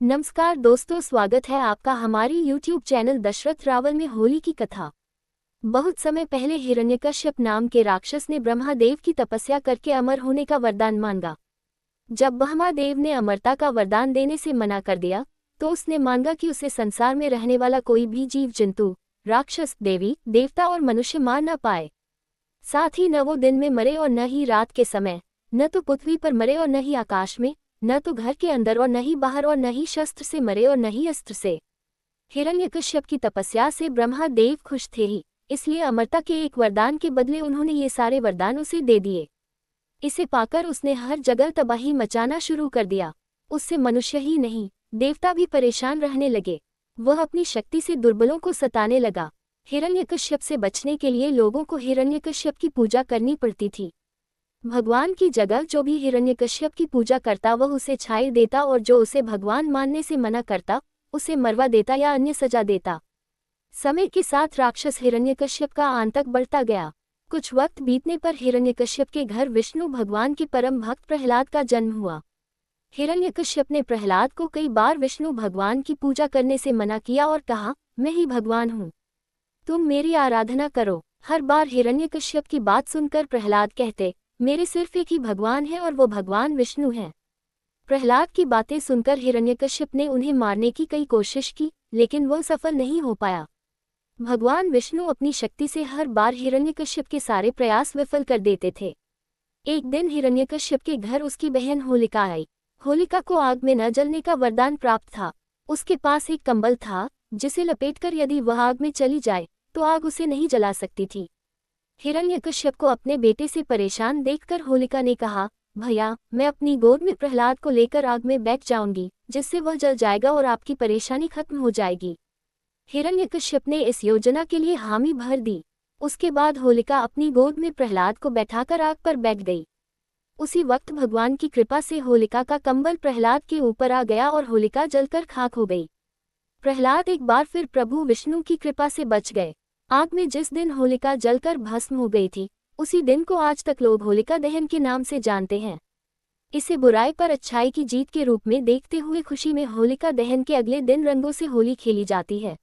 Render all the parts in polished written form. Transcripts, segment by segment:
नमस्कार दोस्तों, स्वागत है आपका हमारी YouTube चैनल दशरथ रावल में होली की कथा। बहुत समय पहले हिरण्यकश्यप नाम के राक्षस ने ब्रह्मादेव की तपस्या करके अमर होने का वरदान मांगा। जब ब्रह्मादेव ने अमरता का वरदान देने से मना कर दिया तो उसने मांगा कि उसे संसार में रहने वाला कोई भी जीव जंतु, राक्षस, देवी देवता और मनुष्य मार न पाए। साथ ही न वो दिन में मरे और न ही रात के समय, न तो पृथ्वी पर मरे और न ही आकाश में, न तो घर के अंदर और न ही बाहर, और न ही शस्त्र से मरे और न ही अस्त्र से। हिरण्यकश्यप की तपस्या से ब्रह्मादेव खुश थे ही, इसलिए अमरता के एक वरदान के बदले उन्होंने ये सारे वरदान उसे दे दिए। इसे पाकर उसने हर जगह तबाही मचाना शुरू कर दिया। उससे मनुष्य ही नहीं, देवता भी परेशान रहने लगे। वह अपनी शक्ति से दुर्बलों को सताने लगा। हिरण्यकश्यप से बचने के लिए लोगों को हिरण्यकश्यप की पूजा करनी पड़ती थी। भगवान की जगह जो भी हिरण्यकश्यप की पूजा करता वह उसे छाई देता, और जो उसे भगवान मानने से मना करता उसे मरवा देता या अन्य सजा देता। समय के साथ राक्षस हिरण्यकश्यप का आतंक बढ़ता गया। कुछ वक्त बीतने पर हिरण्यकश्यप के घर विष्णु भगवान के परम भक्त प्रहलाद का जन्म हुआ। हिरण्यकश्यप ने प्रहलाद को कई बार विष्णु भगवान की पूजा करने से मना किया और कहा, मैं ही भगवान हूँ, तुम मेरी आराधना करो। हर बार हिरण्यकश्यप की बात सुनकर प्रहलाद कहते, मेरे सिर्फ एक ही भगवान है और वो भगवान विष्णु हैं। प्रहलाद की बातें सुनकर हिरण्यकश्यप ने उन्हें मारने की कई कोशिश की, लेकिन वह सफल नहीं हो पाया। भगवान विष्णु अपनी शक्ति से हर बार हिरण्यकश्यप के सारे प्रयास विफल कर देते थे। एक दिन हिरण्यकश्यप के घर उसकी बहन होलिका आई। होलिका को आग में न जलने का वरदान प्राप्त था। उसके पास एक कंबल था जिसे लपेटकर यदि वह आग में चली जाए तो आग उसे नहीं जला सकती थी। हिरण्यकश्यप को अपने बेटे से परेशान देखकर होलिका ने कहा, भैया, मैं अपनी गोद में प्रहलाद को लेकर आग में बैठ जाऊंगी, जिससे वह जल जाएगा और आपकी परेशानी खत्म हो जाएगी। हिरण्यकश्यप ने इस योजना के लिए हामी भर दी। उसके बाद होलिका अपनी गोद में प्रहलाद को बैठाकर आग पर बैठ गई। उसी वक्त भगवान की कृपा से होलिका का कंबल प्रहलाद के ऊपर आ गया और होलिका जलकर खाक हो गई। प्रहलाद एक बार फिर प्रभु विष्णु की कृपा से बच गए। आग में जिस दिन होलिका जलकर भस्म हो गई थी, उसी दिन को आज तक लोग होलिका दहन के नाम से जानते हैं। इसे बुराई पर अच्छाई की जीत के रूप में देखते हुए खुशी में होलिका दहन के अगले दिन रंगों से होली खेली जाती है।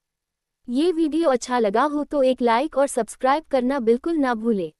ये वीडियो अच्छा लगा हो तो एक लाइक और सब्सक्राइब करना बिल्कुल ना भूले।